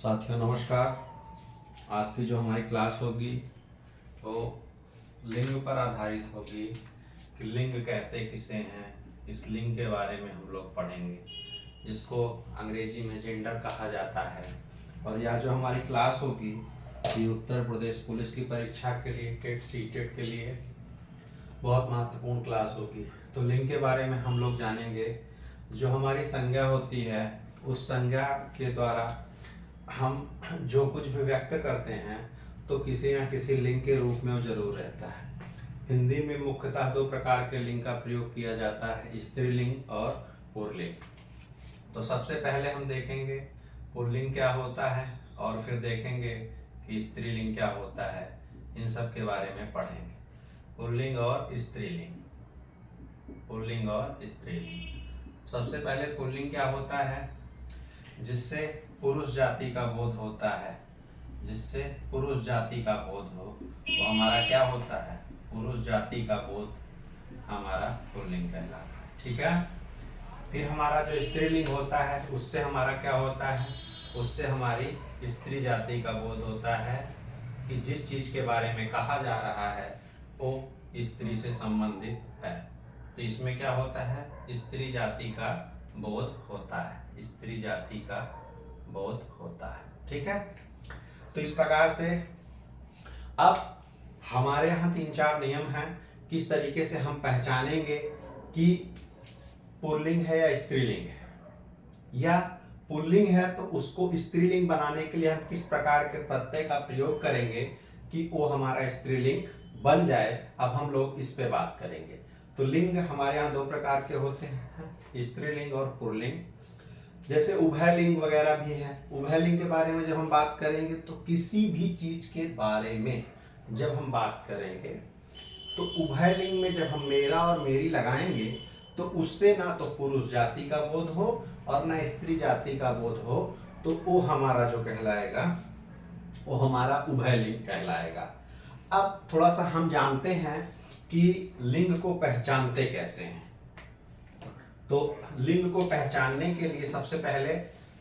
साथियों नमस्कार। आज की जो हमारी क्लास होगी वो लिंग पर आधारित होगी कि लिंग कहते किसे हैं। इस लिंग के बारे में हम लोग पढ़ेंगे, जिसको अंग्रेजी में जेंडर कहा जाता है। और यह जो हमारी क्लास होगी ये उत्तर प्रदेश पुलिस की परीक्षा के लिए टेट सीटेट के लिए बहुत महत्वपूर्ण क्लास होगी। तो लिंग के बारे में हम लोग जानेंगे। जो हमारी संज्ञा होती है उस संज्ञा के द्वारा हम जो कुछ भी व्यक्त करते हैं तो किसी न किसी लिंग के रूप में वो जरूर रहता है। हिंदी में मुख्यतः दो प्रकार के लिंग का प्रयोग किया जाता है, स्त्रीलिंग और पुल्लिंग। तो सबसे पहले हम देखेंगे पुल्लिंग क्या होता है और फिर देखेंगे कि स्त्रीलिंग क्या होता है। इन सब के बारे में पढ़ेंगे, पुल्लिंग और स्त्रीलिंग। पुल्लिंग और स्त्रीलिंग। सबसे पहले पुल्लिंग क्या होता है? जिससे पुरुष जाति का बोध होता है, जिससे पुरुष जाति का बोध हो वो हमारा क्या होता है? पुरुष जाति का बोध हमारा पुल्लिंग कहलाता है। ठीक है। फिर हमारा जो स्त्रीलिंग होता है उससे हमारा क्या होता है? उससे हमारी स्त्री जाति का बोध होता है कि जिस चीज के बारे में कहा जा रहा है वो स्त्री से संबंधित है। तो इसमें क्या होता है? स्त्री जाति का बोध होता है, स्त्री जाति का बोध होता है। ठीक है। तो इस प्रकार से अब हमारे यहाँ 3-4 नियम हैं किस तरीके से हम पहचानेंगे कि पुल्लिंग है या स्त्रीलिंग है, या पुल्लिंग है तो उसको स्त्रीलिंग बनाने के लिए हम किस प्रकार के प्रत्यय का प्रयोग करेंगे कि वो हमारा स्त्रीलिंग बन जाए। अब हम लोग इस पे बात करेंगे। तो लिंग हमारे यहाँ दो प्रकार के होते हैं, स्त्रीलिंग और पुल्लिंग। जैसे उभयलिंग वगैरह भी है। उभयलिंग के बारे में जब हम बात करेंगे तो किसी भी चीज के बारे में जब हम बात करेंगे तो उभयलिंग में जब हम मेरा और मेरी लगाएंगे तो उससे ना तो पुरुष जाति का बोध हो और ना स्त्री जाति का बोध हो, तो वो हमारा जो कहलाएगा वो हमारा उभयलिंग कहलाएगा। अब थोड़ा सा हम जानते हैं कि लिंग को पहचानते कैसे हैं। तो लिंग को पहचानने के लिए सबसे पहले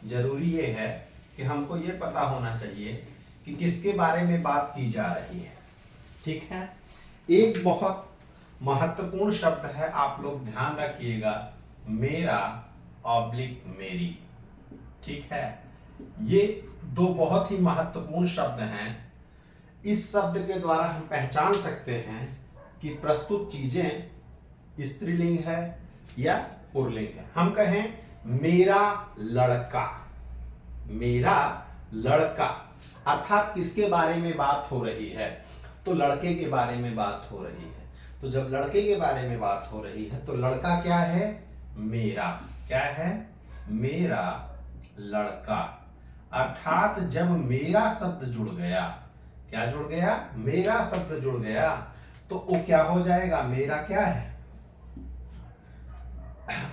जरूरी ये है कि हमको ये पता होना चाहिए कि किसके बारे में बात की जा रही है। ठीक है। एक बहुत महत्वपूर्ण शब्द है, आप लोग ध्यान रखिएगा, मेरा ऑब्लिक मेरी। ठीक है। ये दो बहुत ही महत्वपूर्ण शब्द हैं। इस शब्द के द्वारा हम पहचान सकते हैं कि प्रस्तुत चीजें स्त्रीलिंग है या पुल्लिंग है। हम कहें मेरा लड़का, मेरा लड़का, अर्थात किसके बारे में बात हो रही है? तो लड़के के बारे में बात हो रही है। तो जब लड़के के बारे में बात हो रही है तो लड़का क्या है? मेरा। क्या है? मेरा लड़का। अर्थात जब मेरा शब्द जुड़ गया, क्या जुड़ गया? मेरा शब्द जुड़ गया तो वो क्या हो जाएगा? मेरा क्या है?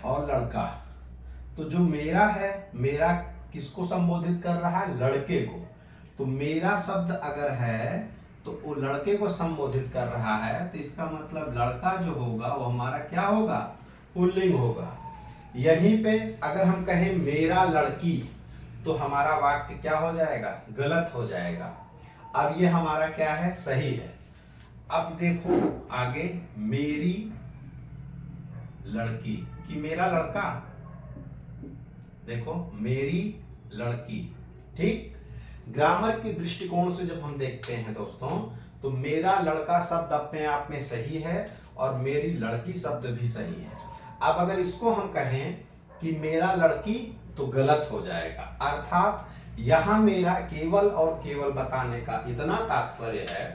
और लड़का। तो जो मेरा है, मेरा किसको संबोधित कर रहा है? लड़के को। तो मेरा शब्द अगर है तो वो लड़के को संबोधित कर रहा है, तो इसका मतलब लड़का जो होगा वो हमारा क्या होगा? पुल्लिंग होगा। यहीं पे अगर हम कहें मेरा लड़की तो हमारा वाक्य क्या हो जाएगा? गलत हो जाएगा। अब ये हमारा क्या है? सही है। अब देखो आगे, मेरी लड़की कि मेरा लड़का, देखो मेरी लड़की। ठीक। ग्रामर के दृष्टिकोण से जब हम देखते हैं दोस्तों, तो मेरा लड़का शब्द अपने आप में सही है और मेरी लड़की शब्द भी सही है। अब अगर इसको हम कहें कि मेरा लड़की तो गलत हो जाएगा। अर्थात यहां मेरा केवल और केवल बताने का इतना तात्पर्य है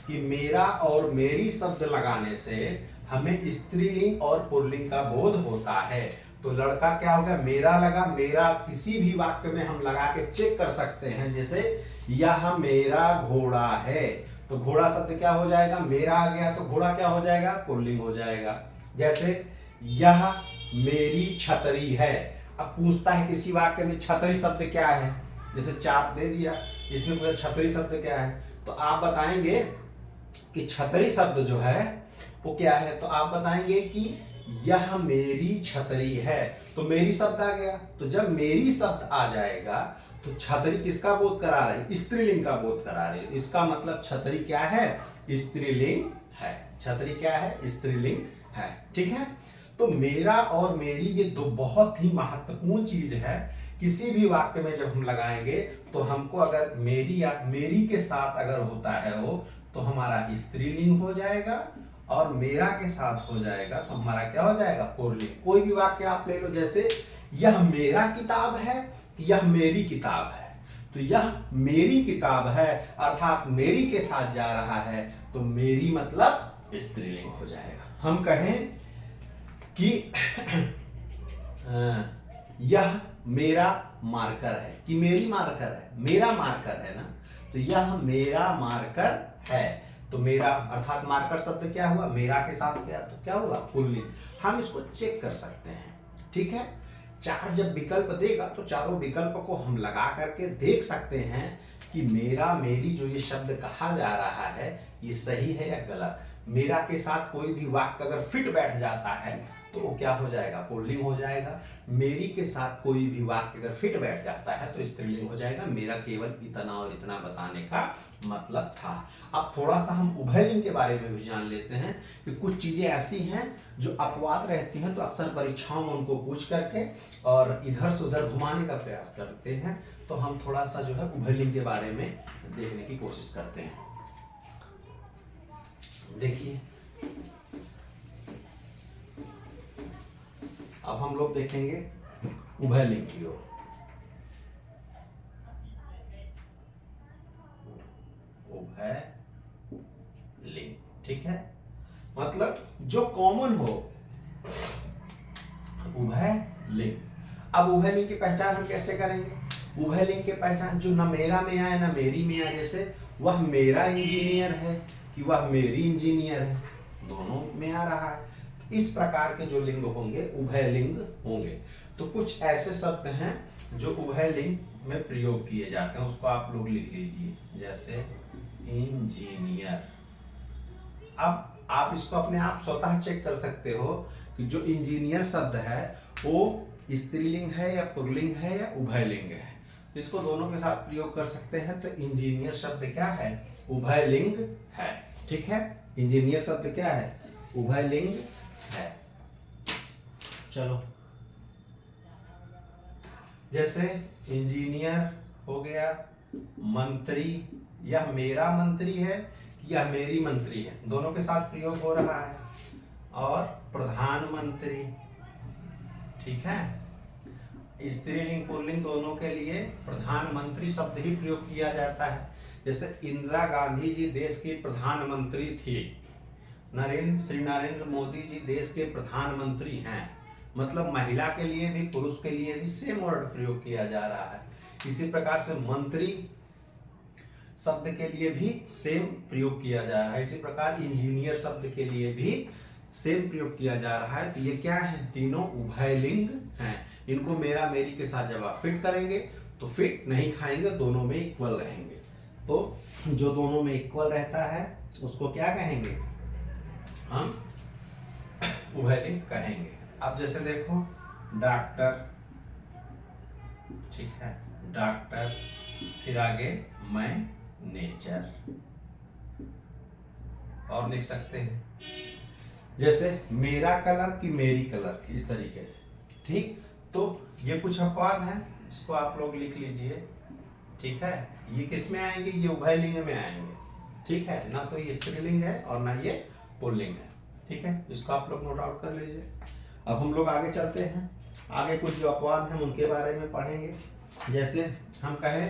कि मेरा और मेरी शब्द लगाने से हमें स्त्रीलिंग और पुल्लिंग का बोध होता है। तो लड़का क्या होगा? मेरा लगा। मेरा किसी भी वाक्य में हम लगा के चेक कर सकते हैं। जैसे यह मेरा घोड़ा है, तो घोड़ा शब्द क्या हो जाएगा? मेरा आ गया तो घोड़ा क्या हो जाएगा? पुल्लिंग हो जाएगा। जैसे यह मेरी छतरी है। अब पूछता है किसी वाक्य में छतरी शब्द क्या है, जैसे चाप दे दिया, इसमें पूछा छतरी शब्द क्या है, तो आप बताएंगे कि छतरी शब्द जो है वो क्या है? तो आप बताएंगे कि यह मेरी छतरी है। तो मेरी शब्द आ गया। तो जब मेरी शब्द आ जाएगा तो छतरी किसका बोध करा रही है? स्त्रीलिंग का बोध करा रही है। इसका मतलब छतरी क्या है? स्त्रीलिंग है। छतरी क्या है? स्त्रीलिंग है। ठीक है। तो मेरा और मेरी ये दो बहुत ही महत्वपूर्ण चीज है। किसी भी वाक्य में जब हम लगाएंगे तो हमको अगर मेरी या मेरी के साथ अगर होता है वो, तो हमारा स्त्रीलिंग हो जाएगा, और मेरा के साथ हो जाएगा तो हमारा क्या हो जाएगा? पुल्लिंग। कोई भी वाक्य आप ले लो, जैसे यह मेरा किताब है, यह मेरी किताब है। तो यह मेरी किताब है अर्थात मेरी के साथ जा रहा है, तो मेरी मतलब स्त्रीलिंग हो जाएगा। हम कहें कि यह मेरा मार्कर है, कि मेरी मार्कर है, मेरा मार्कर है ना, तो यह मेरा मार्कर है। तो मेरा अर्थात मार्कर शब्द क्या हुआ? मेरा के साथ गया तो क्या हुआ? पुल्लिंग। हम इसको चेक कर सकते हैं। ठीक है। चार जब विकल्प देगा तो चारों विकल्प को हम लगा करके देख सकते हैं कि मेरा मेरी जो ये शब्द कहा जा रहा है ये सही है या गलत। मेरा के साथ कोई भी वाक्य अगर फिट बैठ जाता है तो वो क्या हो जाएगा? पुल्लिंग हो जाएगा। मेरी के साथ कोई भी वाक्य अगर फिट बैठ जाता है तो स्त्रीलिंग हो जाएगा। मेरा केवल इतना और इतना बताने का मतलब था। अब थोड़ा सा हम उभयलिंग के बारे में भी जान लेते हैं कि कुछ चीजें ऐसी हैं जो अपवाद रहती हैं, तो अक्सर परीक्षाओं में उनको पूछ करके और इधर से उधर घुमाने का प्रयास करते हैं। तो हम थोड़ा सा जो है उभयलिंग के बारे में देखने की कोशिश करते हैं। देखिए, अब हम लोग देखेंगे उभयलिंग की ओर। उभयलिंग, ठीक है, मतलब जो कॉमन हो, उभयलिंग। अब उभयलिंग की पहचान हम कैसे करेंगे? उभयलिंग की पहचान जो ना मेरा में आए ना मेरी में आए, जैसे वह मेरा इंजीनियर है कि वह मेरी इंजीनियर है, दोनों में आ रहा है। इस प्रकार के जो लिंग होंगे उभयलिंग होंगे। तो कुछ ऐसे शब्द हैं जो उभयलिंग में प्रयोग किए जाते हैं, उसको आप लोग लिख लीजिए, जैसे इंजीनियर। अब आप इसको अपने आप स्वतः चेक कर सकते हो कि जो इंजीनियर शब्द है वो स्त्रीलिंग है या पुल्लिंग है या उभयलिंग है। तो इसको दोनों के साथ प्रयोग कर सकते हैं। तो इंजीनियर शब्द क्या है? उभयलिंग है। ठीक है, इंजीनियर शब्द क्या है? उभयलिंग है। चलो, जैसे इंजीनियर हो गया, मंत्री, यह मेरा मंत्री है या मेरी मंत्री है, दोनों के साथ प्रयोग हो रहा है। और प्रधानमंत्री, ठीक है, स्त्रीलिंग पुल्लिंग दोनों के लिए प्रधानमंत्री शब्द ही प्रयोग किया जाता है। जैसे इंदिरा गांधी जी देश की प्रधानमंत्री थी, श्री नरेंद्र मोदी जी देश के प्रधानमंत्री हैं। मतलब महिला के लिए भी पुरुष के लिए भी सेम वर्ड प्रयोग किया जा रहा है। इसी प्रकार से मंत्री शब्द के लिए भी सेम प्रयोग किया जा रहा है। इसी प्रकार इंजीनियर शब्द के लिए भी सेम प्रयोग किया जा रहा है। तो ये क्या है? तीनों उभयलिंग हैं। इनको मेरा मेरी के साथ जब आप फिट करेंगे तो फिट नहीं खाएंगे, दोनों में इक्वल रहेंगे। तो जो दोनों में इक्वल रहता है उसको क्या कहेंगे? हम उभयलिंग कहेंगे। अब जैसे देखो डॉक्टर, ठीक है, डॉक्टर, फिर आगे मैनेजर, और लिख सकते हैं जैसे मेरा कलर की मेरी कलर, इस तरीके से। ठीक, तो ये कुछ अपवाद हैं, इसको आप लोग लिख लीजिए। ठीक है, ये किस में आएंगे? ये उभयलिंग में आएंगे। ठीक है, ना तो ये स्त्रीलिंग है और ना ये पुल्लिंग है। ठीक है, इसको आप लोग नोट आउट कर लीजिए। अब हम लोग आगे चलते हैं। आगे कुछ जो अपवाद हैं उनके बारे में पढ़ेंगे। जैसे हम कहें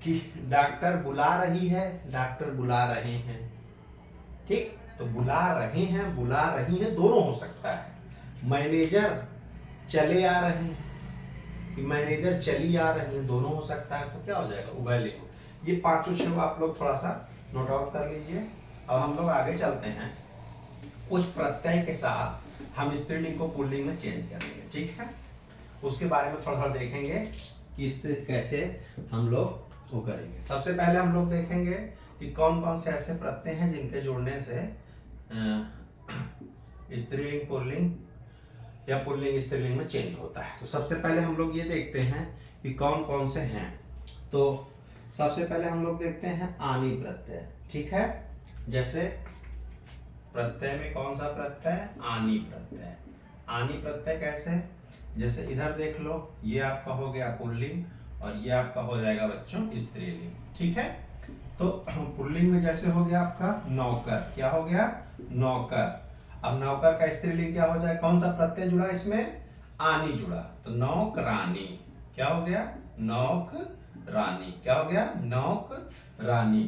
कि डॉक्टर बुला रही है, डॉक्टर बुला रहे हैं। ठीक, तो बुला रहे हैं, बुला रही हैं, दोनों हो सकता है। मैनेजर चले आ रहे हैं कि मैनेजर चली आ रही हैं, दोनों हो सकता है। तो क्या हो जाएगा? उभयलिंग। ये पांचों छह आप लोग थोड़ा सा नोट आउट कर लीजिए। अब हम लोग आगे चलते हैं। कुछ प्रत्यय के साथ हम स्त्रीलिंग को पुल्लिंग में चेंज करेंगे। ठीक है, उसके बारे में थोड़ा थोड़ा देखेंगे कि इस कैसे हम लोग वो करेंगे। सबसे पहले हम लोग देखेंगे कि कौन कौन से ऐसे प्रत्यय हैं जिनके जुड़ने से स्त्रीलिंग पुल्लिंग या पुल्लिंग स्त्रीलिंग में चेंज होता है। तो सबसे पहले हम लोग ये देखते हैं कि कौन कौन से हैं। तो सबसे पहले हम लोग देखते हैं आनी प्रत्यय, ठीक है। जैसे प्रत्यय में कौन सा प्रत्यय? आनी प्रत्यय। आनी प्रत्यय कैसे? जैसे इधर देख लो, ये आपका हो गया पुल्लिंग और ये आपका हो जाएगा बच्चों स्त्रीलिंग, ठीक है। तो पुल्लिंग में जैसे हो गया आपका नौकर, क्या हो गया? नौकर। अब नौकर का स्त्रीलिंग क्या हो जाए? कौन सा प्रत्यय जुड़ा इसमें? आनी जुड़ा, तो नौकरानी। क्या हो गया? नौकरानी। क्या हो गया? नौकरानी,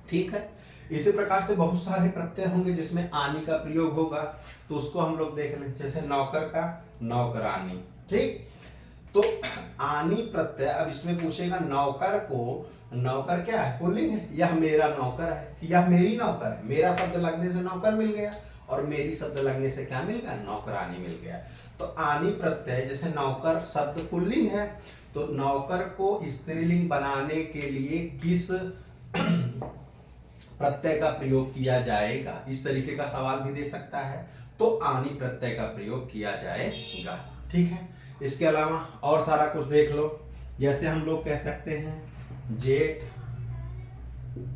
ठीक है। इसी प्रकार से बहुत सारे प्रत्यय होंगे जिसमें आनी का प्रयोग होगा, तो उसको हम लोग देख लें। जैसे नौकर का नौकरानी, ठीक। तो आनी प्रत्यय, अब इसमें पूछेगा नौकर को, नौकर क्या है? पुल्लिंग है। यह मेरा नौकर है, यह मेरी नौकर है। मेरा शब्द लगने से नौकर मिल गया और मेरी शब्द लगने से क्या मिल गया? नौकरानी मिल गया। तो आनी प्रत्यय, जैसे नौकर शब्द पुल्लिंग है, तो नौकर को स्त्रीलिंग बनाने के लिए किस प्रत्यय का प्रयोग किया जाएगा? इस तरीके का सवाल भी दे सकता है, तो आनी प्रत्यय का प्रयोग किया जाएगा, ठीक है। इसके अलावा और सारा कुछ देख लो। जैसे हम लोग कह सकते हैं जेठ,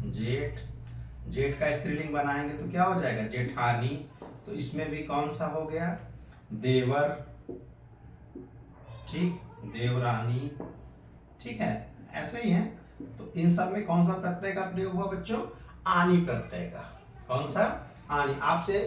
जेठ, जेठ का स्त्रीलिंग बनाएंगे तो क्या हो जाएगा? जेठानी। तो इसमें भी कौन सा हो गया? देवर, ठीक, देवरानी, ठीक है, ऐसे ही है। तो इन सब में कौन सा प्रत्यय का प्रयोग हुआ बच्चों? आनी प्रत्यय का। कौन सा? आनी। आपसे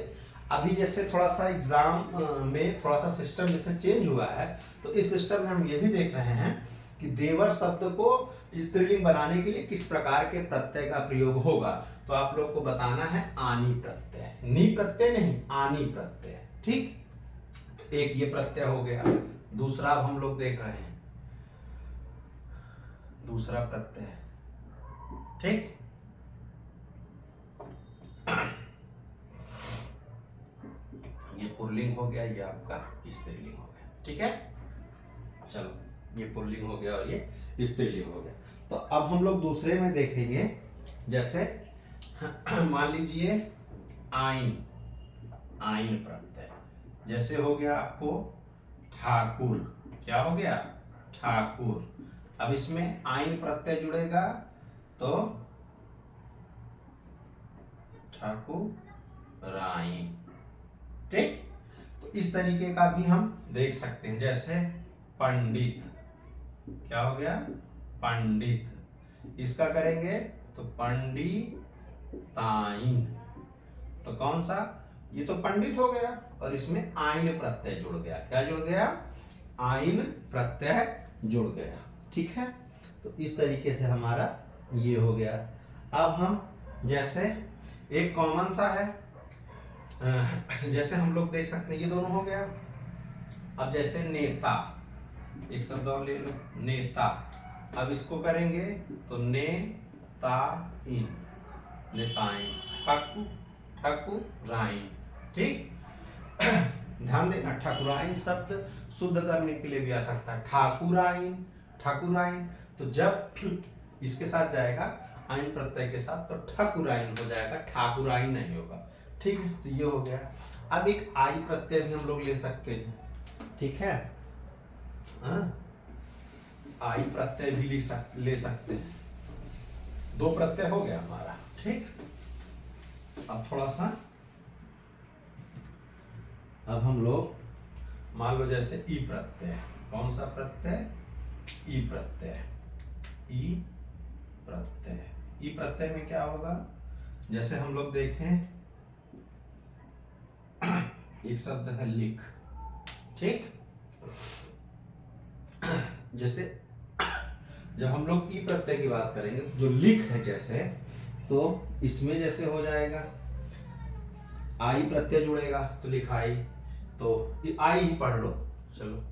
अभी जैसे थोड़ा सा एग्जाम में थोड़ा सा सिस्टम जैसे चेंज हुआ है, तो इस सिस्टम में हम ये भी देख रहे हैं कि देवर शब्द को स्त्रीलिंग बनाने के लिए किस प्रकार के प्रत्यय का प्रयोग होगा। तो आप लोग को बताना है आनी प्रत्यय, नी प्रत्यय नहीं, आनी प्रत्यय, ठीक। एक ये प्रत्यय हो गया। दूसरा अब हम लोग देख रहे हैं दूसरा प्रत्यय, ठीक। ये पुल्लिंग हो गया, ये आपका स्त्रीलिंग हो गया, ठीक है। चलो, ये पुल्लिंग हो गया और ये स्त्रीलिंग हो गया। तो अब हम लोग दूसरे में देखेंगे। जैसे मान लीजिए आइन, आइन प्रत्यय। जैसे हो गया आपको ठाकुर, क्या हो गया? ठाकुर। अब इसमें आइन प्रत्यय जुड़ेगा तो ठाकुराई, ठीक। तो इस तरीके का भी हम देख सकते हैं। जैसे पंडित, क्या हो गया? पंडित। इसका करेंगे तो पंडिताइन। तो कौन सा? ये तो पंडित हो गया और इसमें आइन प्रत्यय जुड़ गया। क्या जुड़ गया? आइन प्रत्यय जुड़ गया, ठीक है। तो इस तरीके से हमारा ये हो गया। अब हम जैसे एक कॉमन सा है, जैसे हम लोग देख सकते हैं, ये दोनों हो गया। अब जैसे नेता, एक शब्द और ले लो, नेता। अब इसको करेंगे तो नेताइन, नेताइन, ठाकुर, ठाकुराइन, ठीक। ध्यान देना, ठाकुराइन शब्द शुद्ध करने के लिए भी आ सकता है, ठाकुराइन, ठाकुराइन। तो जब इसके साथ जाएगा आइन प्रत्यय के साथ तो ठाकुराइन हो जाएगा, ठाकुराइन नहीं होगा, ठीक है। तो ये हो गया। अब एक आई प्रत्यय भी हम लोग ले सकते हैं, ठीक है। आई प्रत्यय भी ले सकते हैं। दो प्रत्यय हो गया हमारा, ठीक। अब थोड़ा सा, अब हम लोग मान लो जैसे ई प्रत्यय। कौन सा प्रत्यय? ई प्रत्यय। ई प्रत्यय, ई प्रत्यय में क्या होगा? जैसे हम लोग देखें, एक शब्द है लिख, ठीक। जैसे जब हम लोग ई प्रत्यय की बात करेंगे तो जो लिख है जैसे, तो इसमें जैसे हो जाएगा आई प्रत्यय जुड़ेगा तो लिखाई। तो आई ही पढ़ लो, चलो।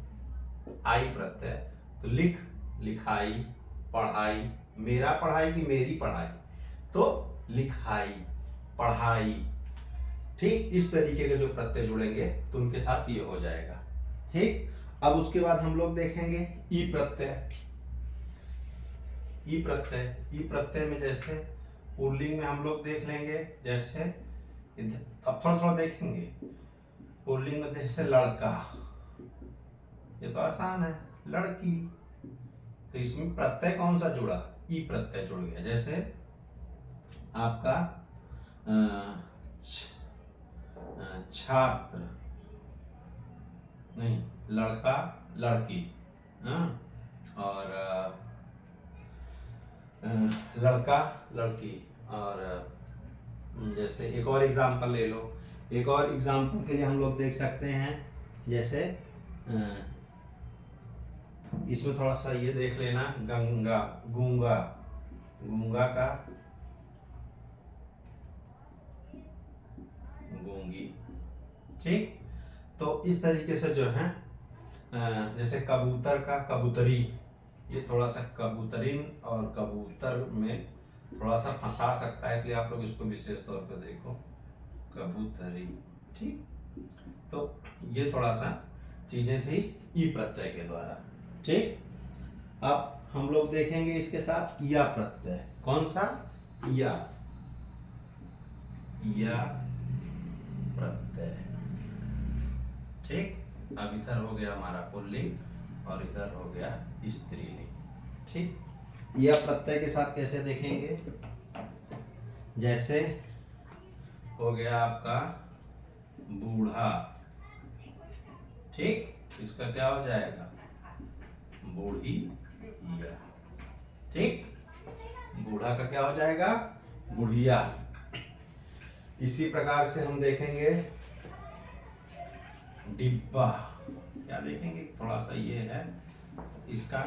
आई प्रत्यय तो लिख, लिखाई, पढ़ाई। मेरा पढ़ाई की मेरी पढ़ाई, तो लिखाई, पढ़ाई, ठीक। इस तरीके के जो प्रत्यय जुड़ेंगे तो उनके साथ ये हो जाएगा, ठीक। अब उसके बाद हम लोग देखेंगे ई प्रत्यय। ई प्रत्यय, ई प्रत्यय में जैसे पुल्लिंग में हम लोग देख लेंगे। जैसे अब थोड़ा थोड़ा देखेंगे। पुल्लिंग में जैसे लड़का, ये तो आसान है, लड़की। तो इसमें प्रत्यय कौन सा जुड़ा, ई प्रत्यय जुड़ गया। जैसे आपका छात्र, नहीं, लड़का लड़की, हाँ, और लड़का लड़की। और जैसे एक और एग्जांपल ले लो, एक और एग्जांपल के लिए हम लोग देख सकते हैं, जैसे इसमें थोड़ा सा ये देख लेना, गंगा, गूंगा, गूंगा का गूंगी, ठीक। तो इस तरीके से जो है, जैसे कबूतर का कबूतरी, ये थोड़ा सा कबूतरीन और कबूतर में थोड़ा सा फंसा सकता है, इसलिए आप लोग इसको विशेष तौर पर देखो, कबूतरी, ठीक। तो ये थोड़ा सा चीजें थी ई प्रत्यय के द्वारा, ठीक। अब हम लोग देखेंगे इसके साथ या प्रत्यय, कौन सा, या प्रत्यय, ठीक। अब इधर हो गया हमारा पुल्लिंग और इधर हो गया स्त्रीलिंग, ठीक। या प्रत्यय के साथ कैसे देखेंगे, जैसे हो गया आपका बूढ़ा, ठीक, इसका क्या हो जाएगा, बूढ़ी या, ठीक। बूढ़ा का क्या हो जाएगा, बुढ़िया। इसी प्रकार से हम देखेंगे डिब्बा, क्या देखेंगे, थोड़ा सा ये है, इसका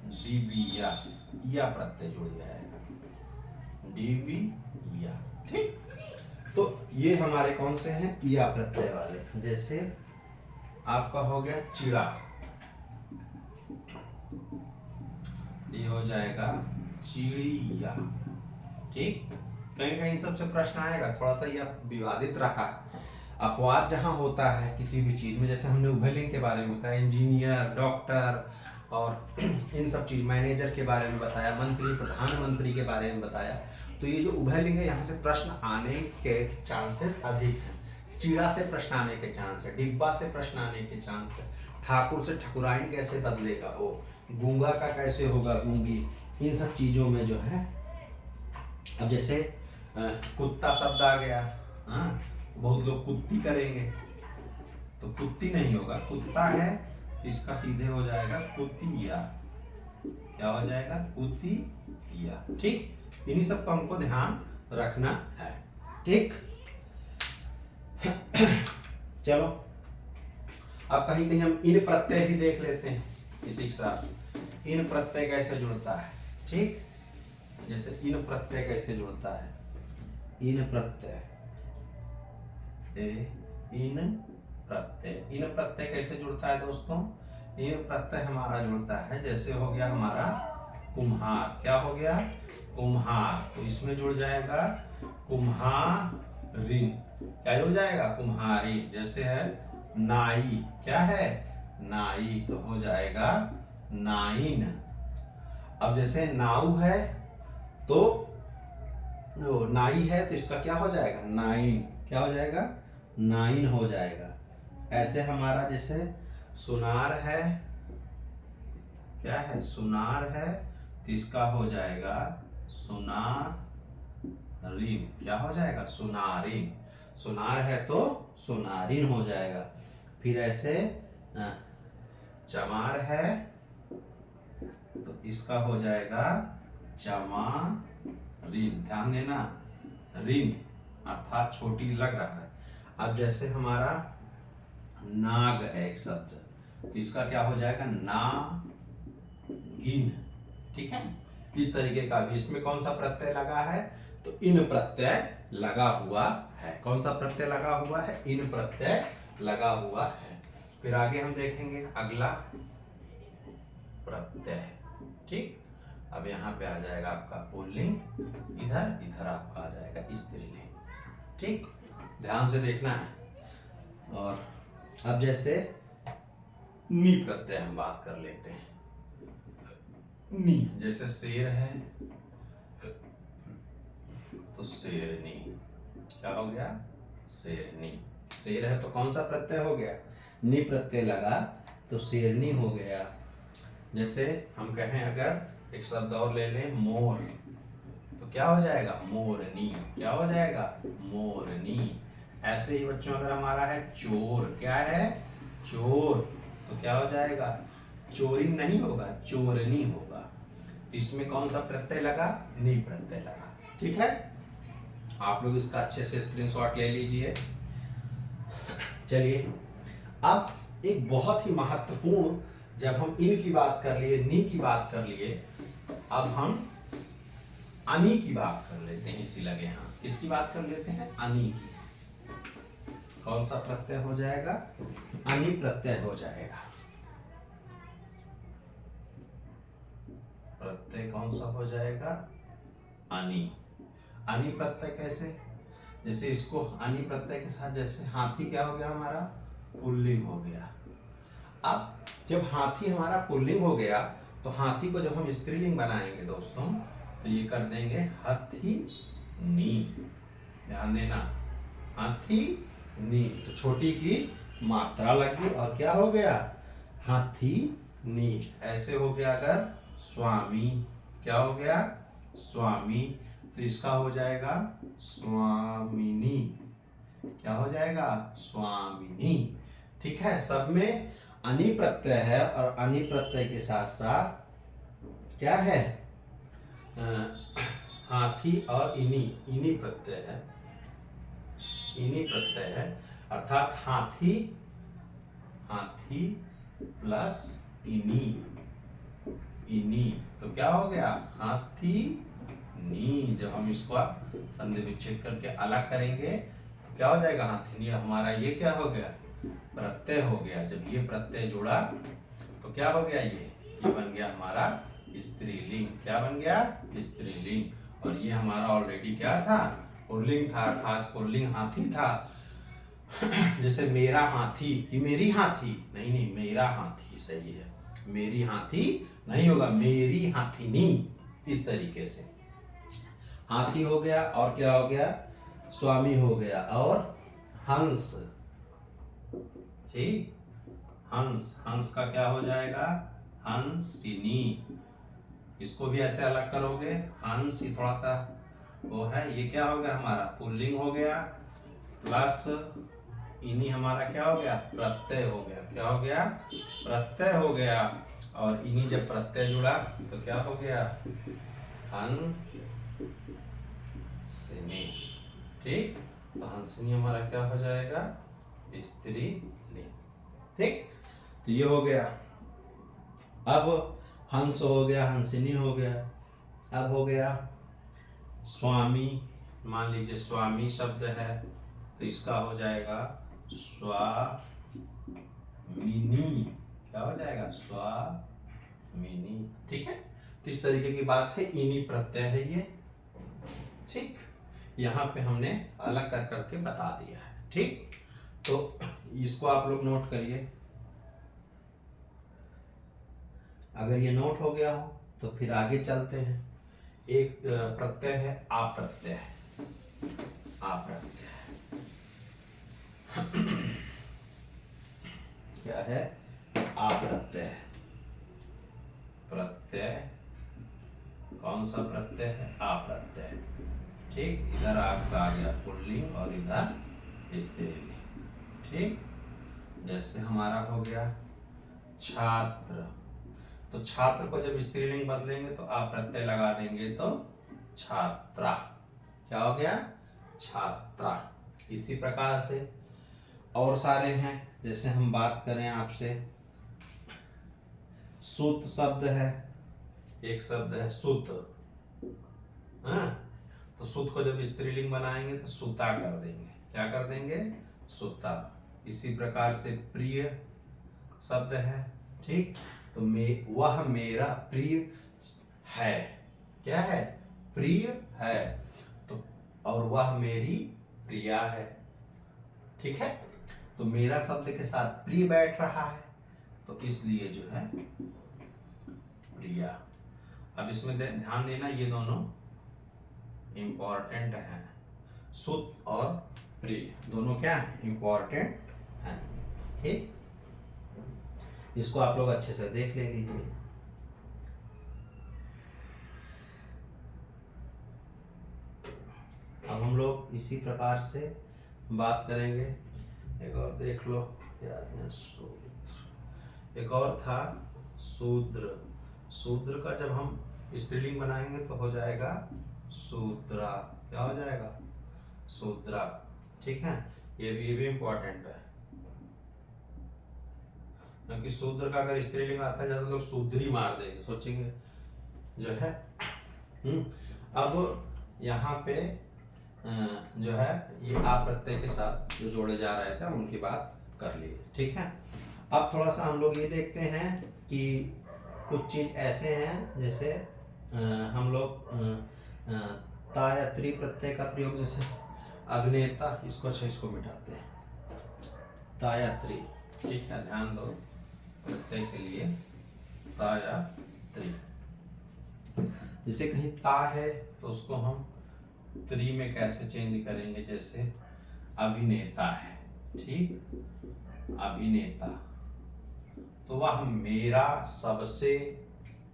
डिबिया, या प्रत्यय जुड़ जाएगा, डिबिया, ठीक। तो ये हमारे कौन से हैं, या प्रत्यय वाले। जैसे आपका हो गया चिड़ा, ये हो जाएगा चिड़िया, ठीक। कहीं कहीं सबसे प्रश्न आएगा, थोड़ा सा यह विवादित रखा, अपवाद जहां होता है किसी भी चीज में, जैसे हमने उभयलिंग के बारे में बताया, इंजीनियर, डॉक्टर और इन सब चीज, मैनेजर के बारे में बताया, मंत्री, प्रधानमंत्री के बारे में बताया। तो ये जो उभयलिंग है, यहाँ से प्रश्न आने के चांसेस अधिक हैं। चिड़ा से प्रश्न आने के चांस है, डिब्बा से प्रश्न आने के चांस है, ठाकुर से ठकुराइन कैसे बदलेगा, वो गूंगा का कैसे होगा गूंगी, इन सब चीजों में जो है। अब जैसे कुत्ता शब्द आ गया, हाँ, बहुत लोग कुत्ती करेंगे, तो कुत्ती नहीं होगा, कुत्ता है, इसका सीधे हो जाएगा कुतिया, क्या हो जाएगा, कुतिया, ठीक। इन्हीं सब का हमको ध्यान रखना है, ठीक। चलो अब कहीं कहीं हम इन प्रत्यय भी देख लेते हैं इसी के साथ, इन प्रत्यय कैसे जुड़ता है, ठीक। जैसे इन प्रत्यय कैसे जुड़ता है, इन प्रत्यय, इन प्रत्यय कैसे जुड़ता है दोस्तों, इन प्रत्यय हमारा जुड़ता है, जैसे हो गया हमारा कुम्हार, क्या हो गया, कुम्हार, तो इसमें जुड़ जाएगा कुम्हारिन, क्या जुड़ जाएगा, कुम्हारिन। जैसे है नाई, क्या है, नाई, तो हो जाएगा नाइन। अब जैसे नाऊ है, तो नाई है, तो इसका क्या हो जाएगा, नाइन, क्या हो जाएगा, नाइन हो जाएगा। ऐसे हमारा जैसे सुनार है, क्या है, सुनार है, तो इसका हो जाएगा सुनारिन, क्या हो जाएगा, सुनारिन। सुनार है तो सुनारिन हो जाएगा। फिर ऐसे चमार है, तो इसका हो जाएगा चमारिन, ध्यान देना, रिन अर्थात छोटी लग रहा है। अब जैसे हमारा नाग है एक शब्द, तो इसका क्या हो जाएगा, नागिन, ठीक है। इस तरीके का भी, इसमें कौन सा प्रत्यय लगा है, तो इन प्रत्यय लगा हुआ है। कौन सा प्रत्यय लगा हुआ है, इन प्रत्यय लगा हुआ है। फिर आगे हम देखेंगे अगला प्रत्यय, ठीक। अब यहाँ पे आ जाएगा आपका पुल्लिंग, इधर इधर आपका आ जाएगा स्त्रीलिंग, ठीक। ध्यान से देखना है। और अब जैसे नी प्रत्यय हम बात कर लेते हैं, नी, जैसे शेर है, तो शेरनी, क्या हो गया, शेरनी, शेर है तो कौन सा प्रत्यय हो गया, नी प्रत्यय लगा तो शेरनी हो गया। जैसे हम कहें अगर एक शब्द और ले लें मोर, तो क्या हो जाएगा मोरनी, क्या हो जाएगा मोरनी। ऐसे ही बच्चों अगर हमारा है चोर, क्या है चोर, तो क्या हो जाएगा चोरी नहीं होगा चोरनी होगा। इसमें कौन सा प्रत्यय लगा, नी प्रत्यय लगा। ठीक है, आप लोग इसका अच्छे से स्क्रीनशॉट ले लीजिए। चलिए अब एक बहुत ही महत्वपूर्ण, जब हम इन की बात कर लिए, नी की बात कर लिए, अब हम अनि की बात कर लेते हैं। इसी लगे हाँ, किसकी बात कर लेते हैं, अनि की। कौन सा प्रत्यय हो जाएगा, अनि प्रत्यय हो जाएगा। प्रत्यय कौन सा हो जाएगा, अनि। अनि प्रत्यय कैसे, जैसे इसको अनि प्रत्यय के साथ, जैसे हाथी क्या हो गया हमारा पुल्लिंग हो गया। अब जब हाथी हमारा पुल्लिंग हो गया तो हाथी को जब हम स्त्रीलिंग बनाएंगे दोस्तों, तो ये कर देंगे हथी नी। ध्यान देना, हाथी नी, तो छोटी की मात्रा लगी और क्या हो गया हाथी नी। ऐसे हो गया अगर स्वामी, क्या हो गया स्वामी, तो इसका हो जाएगा स्वामिनी, क्या हो जाएगा स्वामिनी। ठीक है, सब में अनि प्रत्यय है और अनि प्रत्यय के साथ साथ क्या है हाथी और इनी, इनी प्रत्यय है, इनी प्रत्यय है, अर्थात हाथी, हाथी प्लस इनी, इनी, तो क्या हो गया हाथी नी। जब हम इसको संधि विच्छेद करके अलग करेंगे तो क्या हो जाएगा हाथी नी। हमारा ये क्या हो गया प्रत्यय हो गया। जब ये प्रत्यय जुड़ा तो क्या हो गया, ये बन गया हमारा स्त्रीलिंग। क्या बन गया स्त्रीलिंग। और ये हमारा ऑलरेडी क्या था पुल्लिंग था, अर्थात पुल्लिंग हाथी था। जैसे मेरा हाथी कि मेरी हाथी, नहीं नहीं मेरा हाथी सही है, मेरी हाथी नहीं होगा मेरी हाथीनी। इस तरीके से हाथी हो गया और क्या हो गया स्वामी हो गया और हंस। ठीक, हंस, हंस का क्या हो जाएगा हंसिनी। इसको भी ऐसे अलग करोगे, हंस ही थोड़ा सा वो है, ये क्या हो गया हमारा पुल्लिंग हो गया, प्लस इनी हमारा क्या हो गया प्रत्यय हो गया। क्या हो गया प्रत्यय हो गया। और इनी जब प्रत्यय जुड़ा तो क्या हो गया हंसिनी। ठीक, तो हंसिनी हमारा क्या हो जाएगा स्त्रीलिंग। ठीक, तो ये हो गया। अब हंस हो गया, हंसिनी हो गया। अब हो गया स्वामी। मान लीजिए स्वामी शब्द है तो इसका हो जाएगा स्वामिनी। क्या हो जाएगा स्वामिनी। ठीक है, तो इस तरीके की बात है, इनी प्रत्यय है ये। ठीक, यहाँ पे हमने अलग कर करके बता दिया है। ठीक, तो इसको आप लोग नोट करिए। अगर ये नोट हो गया हो तो फिर आगे चलते हैं। एक प्रत्यय है अप्रत्यय, अप्रत्यय क्या है अप्रत्यय। प्रत्यय कौन सा प्रत्यय है अप्रत्यय। ठीक, इधर आपका आ गया पुल्लिंग और इधर स्त्रीलिंग। ठीक, जैसे हमारा हो गया छात्र, तो छात्र को जब स्त्रीलिंग बदलेंगे तो अप्रत्यय लगा देंगे तो छात्रा। क्या हो गया छात्रा। इसी प्रकार से और सारे हैं। जैसे हम बात करें आपसे सूत शब्द है, एक शब्द है सुत। हाँ, तो सुत को जब स्त्रीलिंग बनाएंगे तो सुता कर देंगे। क्या कर देंगे सुता। इसी प्रकार से प्रिय शब्द है। ठीक, तो वह मेरा प्रिय है। क्या है प्रिय है, तो और वह मेरी प्रिया है। ठीक है, तो मेरा शब्द के साथ प्रिय बैठ रहा है तो इसलिए जो है प्रिया। अब इसमें ध्यान देना, ये दोनों इंपॉर्टेंट है, सुत और प्रिय, दोनों क्या है, इंपॉर्टेंट है। ठीक, इसको आप लोग अच्छे से देख ले लीजिए। अब हम लोग इसी प्रकार से बात करेंगे। एक और देख लो यार, शूद्र, एक और था शूद्र। शूद्र का जब हम स्त्रीलिंग बनाएंगे तो हो जाएगा शूद्रा। क्या हो जाएगा, शूद्रा। ठीक है, ये भी इम्पोर्टेंट है, क्योंकि शूद्र का अगर स्त्रीलिंग आता है ज्यादा लोग शूद्री मार देंगे, सोचेंगे जो है। अब यहाँ पे जो है ये आ प्रत्यय के साथ जो जोड़े जा रहे थे उनकी बात कर लिए। ठीक है, अब थोड़ा सा हम लोग ये देखते हैं कि कुछ चीज ऐसे हैं जैसे हम लोग ता या त्री प्रत्यय का प्रयोग, जैसे अभिनेता, इसको अच्छा इसको मिटाते हैं, ता या त्री। ठीक है, ध्यान दो, प्रत्यय के लिए ता या त्री। जैसे कहीं ता है तो उसको हम त्री में कैसे चेंज करेंगे, जैसे अभिनेता है। ठीक, अभिनेता, तो वह मेरा सबसे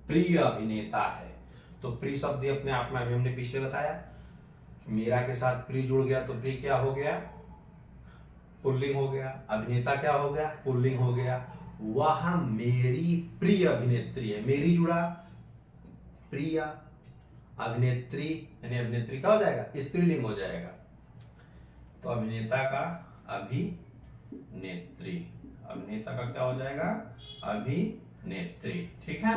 प्रिय अभिनेता है। तो प्रिय शब्द अपने आप में, अभी हमने पिछले बताया, मेरा के साथ प्रिय जुड़ गया तो प्रिय क्या हो गया, पुल्लिंग हो गया। अभिनेता क्या हो गया, पुल्लिंग हो गया। वह मेरी प्रिय अभिनेत्री है, मेरी जुड़ा प्रिय, अभिनेत्री यानी अभिनेत्री क्या हो जाएगा, स्त्रीलिंग हो जाएगा। तो अभिनेता का अभिनेत्री, अभिनेता का क्या हो जाएगा, अभिनेत्री। ठीक है,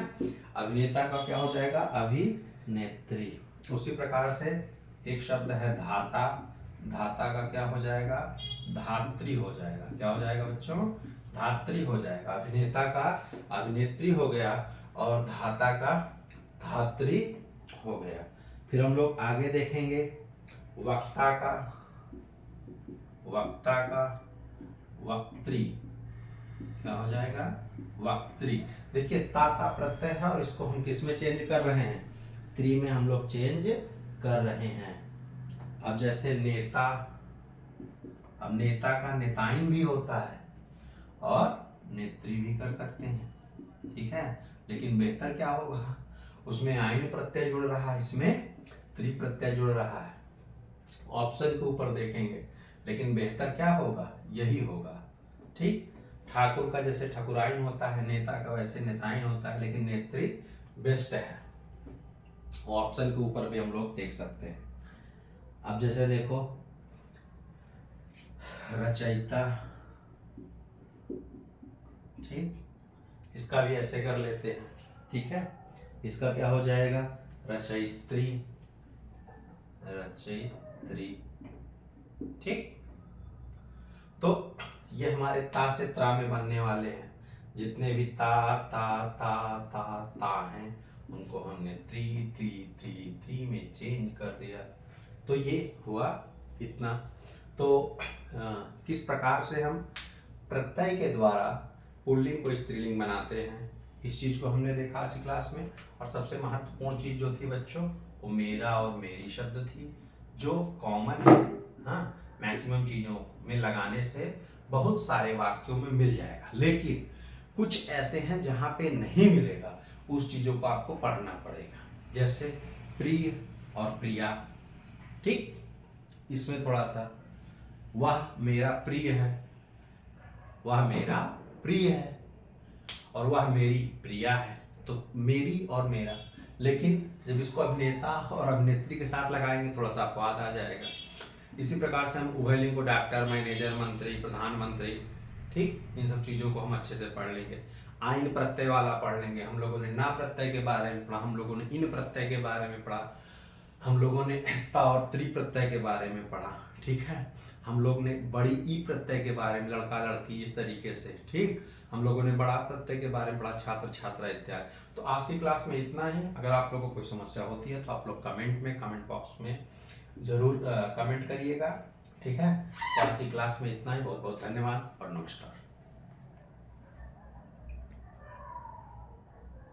अभिनेता का क्या हो जाएगा, अभिनेत्री। उसी प्रकार से एक शब्द है धाता, धाता का क्या हो जाएगा, धात्री हो जाएगा। क्या हो जाएगा बच्चों, धात्री हो जाएगा। अभिनेता का अभिनेत्री हो गया और धाता का धात्री हो गया। फिर हम लोग आगे देखेंगे वक्ता का, वक्ता का वक्त्री, क्या हो जाएगा, वक्त्री। देखिए ता प्रत्यय है और इसको हम किस में चेंज कर रहे हैं, त्री में हम लोग चेंज कर रहे हैं। अब जैसे नेता, अब नेता का नेताइन भी होता है और नेत्री भी कर सकते हैं। ठीक है, लेकिन बेहतर क्या होगा, उसमें आइन प्रत्यय जुड़ रहा है, इसमें त्री प्रत्यय जुड़ रहा है। ऑप्शन के ऊपर देखेंगे, लेकिन बेहतर क्या होगा, यही होगा। ठीक, ठाकुर का जैसे ठाकुराइन होता है, नेता का वैसे नेताइन होता है, लेकिन नेत्री बेस्ट है। ऑप्शन के ऊपर भी हम लोग देख सकते हैं। अब जैसे देखो रचयिता, ठीक, इसका भी ऐसे कर लेते हैं। ठीक है, इसका क्या हो जाएगा, रचयित्री, रचयित्री। ठीक, तो ये हमारे ता से त्रा में बनने वाले हैं। जितने भी ता ता ता ता ता हैं उनको हमने त्री त्री त्री त्री में चेंज कर दिया। तो ये हुआ इतना। तो किस प्रकार से हम प्रत्यय के द्वारा पुल्लिंग को स्त्रीलिंग बनाते हैं, इस चीज को हमने देखा आज की क्लास में। और सबसे महत्वपूर्ण चीज जो थी बच्चों, वो मेरा और मेरी शब्द थी, जो कॉमन है। हाँ, मैक्सिमम चीजों में लगाने से बहुत सारे वाक्यों में मिल जाएगा, लेकिन कुछ ऐसे हैं जहां पे नहीं मिलेगा, उस चीजों को आपको पढ़ना पड़ेगा। जैसे प्रिय और प्रिया। ठीक, इसमें थोड़ा सा, वह मेरा प्रिय है, वह मेरा प्रिय है, और वह मेरी प्रिया है। तो मेरी और मेरा, लेकिन जब इसको अभिनेता और अभिनेत्री के साथ लगाएंगे थोड़ा सा अपवाद आ जाएगा। इसी प्रकार से हम उभयलिंग को डॉक्टर, मैनेजर, मंत्री, प्रधानमंत्री, ठीक, इन सब चीजों को हम अच्छे से पढ़ लेंगे। आइन प्रत्यय वाला पढ़ लेंगे। हम लोगों ने ना प्रत्यय के बारे में पढ़ा, हम लोगों ने इन प्रत्यय के बारे में पढ़ा, हम लोगों ने ता और त्री प्रत्यय के बारे में पढ़ा। ठीक है, हम लोग ने बड़ी ई प्रत्यय के बारे में, लड़का लड़की, इस तरीके से। ठीक, हम लोगों ने बड़ा प्रत्यय के बारे में पढ़ा, छात्र छात्रा इत्यादि। तो आज की क्लास में इतना ही। अगर आप लोगों को कोई समस्या होती है तो आप लोग कमेंट बॉक्स में जरूर कमेंट करिएगा। ठीक है, तो आज की क्लास में इतना ही। बहुत बहुत धन्यवाद और नमस्कार।